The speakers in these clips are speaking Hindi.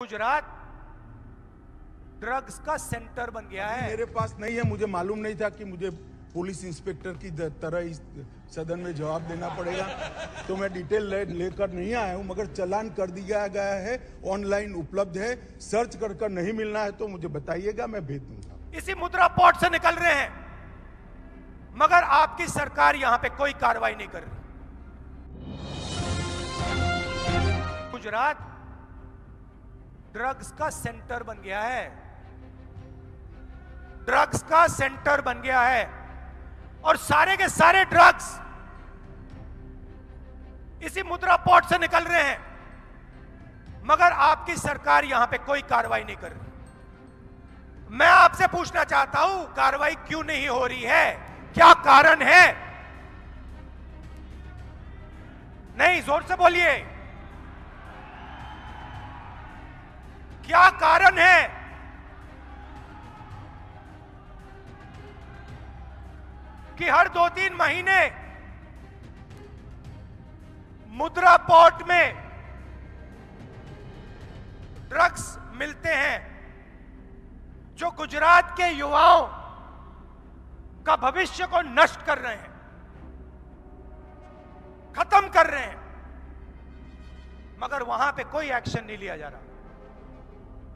गुजरात ड्रग्स का सेंटर बन गया है। मेरे पास नहीं है, मुझे मालूम नहीं था कि मुझे पुलिस इंस्पेक्टर की तरह इस सदन में जवाब देना पड़ेगा, तो मैं डिटेल लेकर नहीं आया हूं, मगर चालान कर दिया गया है, ऑनलाइन उपलब्ध है, सर्च कर नहीं मिलना है तो मुझे बताइएगा, मैं भेज दूंगा। इसी मुद्रा पोर्ट से निकल रहे हैं, मगर आपकी सरकार यहां पे कोई कार्रवाई नहीं कर रही। गुजरात ड्रग्स का सेंटर बन गया है, ड्रग्स का सेंटर बन गया है, और सारे के सारे ड्रग्स इसी मुद्रा पोर्ट से निकल रहे हैं, मगर आपकी सरकार यहां पे कोई कार्रवाई नहीं कर रही। मैं आपसे पूछना चाहता हूं, कार्रवाई क्यों नहीं हो रही है? क्या कारण है? नहीं, जोर से बोलिए, क्या कारण है? कि हर 2-3 महीने मुद्रा पोर्ट में ड्रग्स मिलते हैं जो गुजरात के युवाओं का भविष्य को नष्ट कर रहे हैं, खत्म कर रहे हैं, मगर वहां पे कोई एक्शन नहीं लिया जा रहा।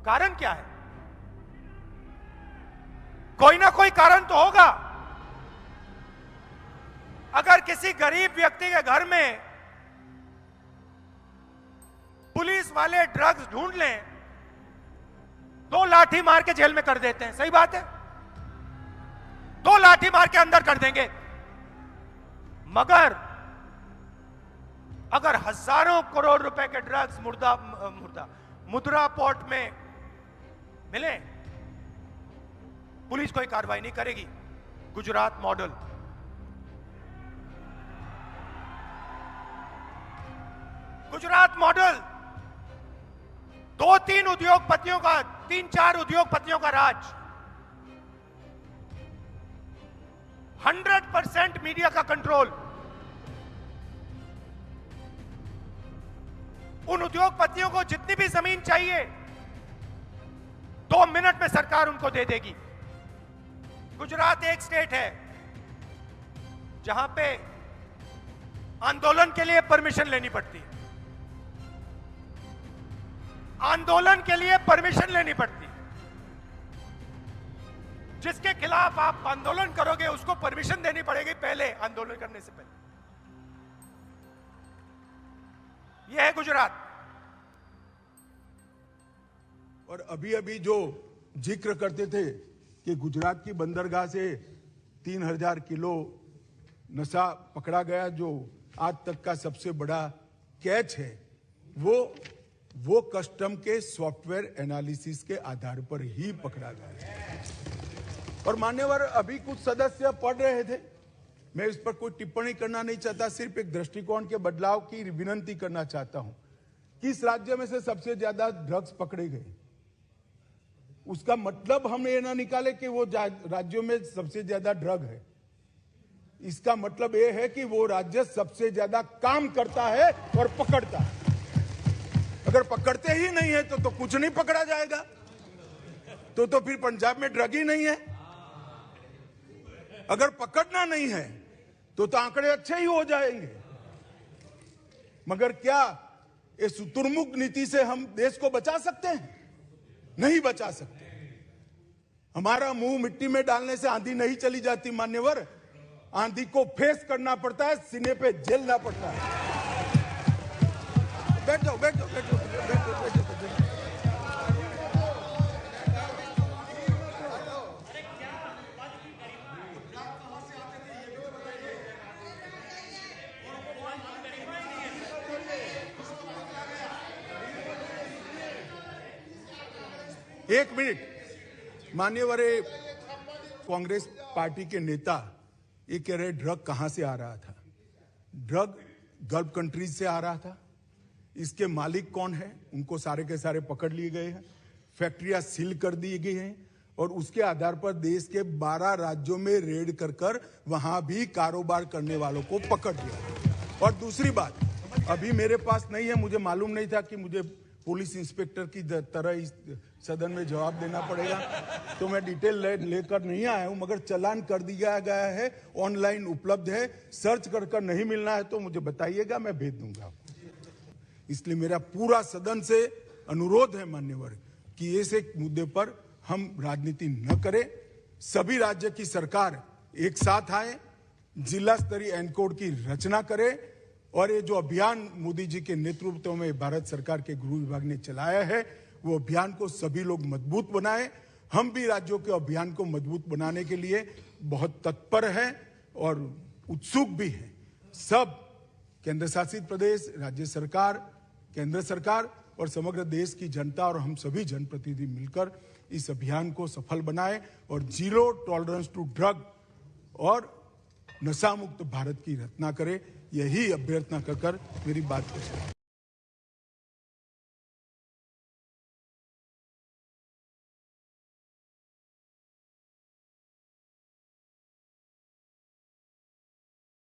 कारण क्या है? कोई ना कोई कारण तो होगा। अगर किसी गरीब व्यक्ति के घर में पुलिस वाले ड्रग्स ढूंढ लें तो लाठी मार के जेल में कर देते हैं, सही बात है, 2 लाठी मार के अंदर कर देंगे। मगर अगर हजारों करोड़ रुपए के ड्रग्स मुद्रा पोर्ट में मिले, पुलिस कोई कार्रवाई नहीं करेगी। गुजरात मॉडल, गुजरात मॉडल 2-3 उद्योगपतियों का, 3-4 उद्योगपतियों का राज, 100% मीडिया का कंट्रोल। उन उद्योगपतियों को जितनी भी जमीन चाहिए 2 मिनट में सरकार उनको दे देगी। गुजरात एक स्टेट है जहां पे आंदोलन के लिए परमिशन लेनी पड़ती है, आंदोलन के लिए परमिशन लेनी पड़ती है। जिसके खिलाफ आप आंदोलन करोगे उसको परमिशन देनी पड़ेगी पहले, आंदोलन करने से पहले। यह है गुजरात। और अभी अभी जो जिक्र करते थे कि गुजरात की बंदरगाह से 3000 किलो नशा पकड़ा गया, जो आज तक का सबसे बड़ा कैच है, वो कस्टम के सॉफ्टवेयर एनालिसिस के आधार पर ही पकड़ा गया। और मान्यवर, अभी कुछ सदस्य पढ़ रहे थे, मैं इस पर कोई टिप्पणी करना नहीं चाहता, सिर्फ एक दृष्टिकोण के बदलाव की विनती करना चाहता हूं। किस राज्य में से सबसे ज्यादा ड्रग्स पकड़े गए, उसका मतलब हम ये ना निकाले कि वो राज्यों में सबसे ज्यादा ड्रग है। इसका मतलब ये है कि वो राज्य सबसे ज्यादा काम करता है और पकड़ता है। अगर पकड़ते ही नहीं है तो कुछ नहीं पकड़ा जाएगा, तो फिर पंजाब में ड्रग ही नहीं है। अगर पकड़ना नहीं है तो आंकड़े अच्छे ही हो जाएंगे। मगर क्या इस शुतुरमुर्ग नीति से हम देश को बचा सकते हैं? नहीं बचा सकते। हमारा मुंह मिट्टी में डालने से आंधी नहीं चली जाती मान्यवर, आंधी को फेस करना पड़ता है, सीने पे झेलना पड़ता है। बैठ जाओ, बैठ जाओ, बैठ जाओ, बैठ जाओ, बैठ जाओ। एक मिनट, मान्यवर, कांग्रेस पार्टी के नेता ये कह रहे ड्रग कहां से आ रहा था। ड्रग गल्फ कंट्रीज से आ रहा था। इसके मालिक कौन है, उनको सारे के सारे पकड़ लिए गए हैं, फैक्ट्रियां सील कर दी गई हैं, और उसके आधार पर देश के 12 राज्यों में रेड कर वहां भी कारोबार करने वालों को पकड़ लिया। और दूसरी बात, अभी मेरे पास नहीं है, मुझे मालूम नहीं था कि मुझे पुलिस इंस्पेक्टर की तरह इस सदन में जवाब देना पड़ेगा। तो मैं डिटेल लेकर नहीं आया हूं, मगर चालान कर दिया गया है, ऑनलाइन उपलब्ध है, सर्च कर नहीं मिलना है तो मुझे बताइएगा, मैं भेज दूंगा। इसलिए मेरा पूरा सदन से अनुरोध है मान्यवर कि ऐसे मुद्दे पर हम राजनीति न करें। सभी राज्य की सरकार एक साथ आए, जिला स्तरीय एनकोड की रचना करे और ये जो अभियान मोदी जी के नेतृत्व में भारत सरकार के गृह विभाग ने चलाया है, वो अभियान को सभी लोग मजबूत बनाए। हम भी राज्यों के अभियान को मजबूत बनाने के लिए बहुत तत्पर हैं और उत्सुक भी हैं। सब केंद्र शासित प्रदेश, राज्य सरकार, केंद्र सरकार और समग्र देश की जनता और हम सभी जनप्रतिनिधि मिलकर इस अभियान को सफल बनाए और जीरो टॉलरेंस टू ड्रग और नशा मुक्त भारत की रचना करे। यही अभ्यर्थना कर मेरी बात को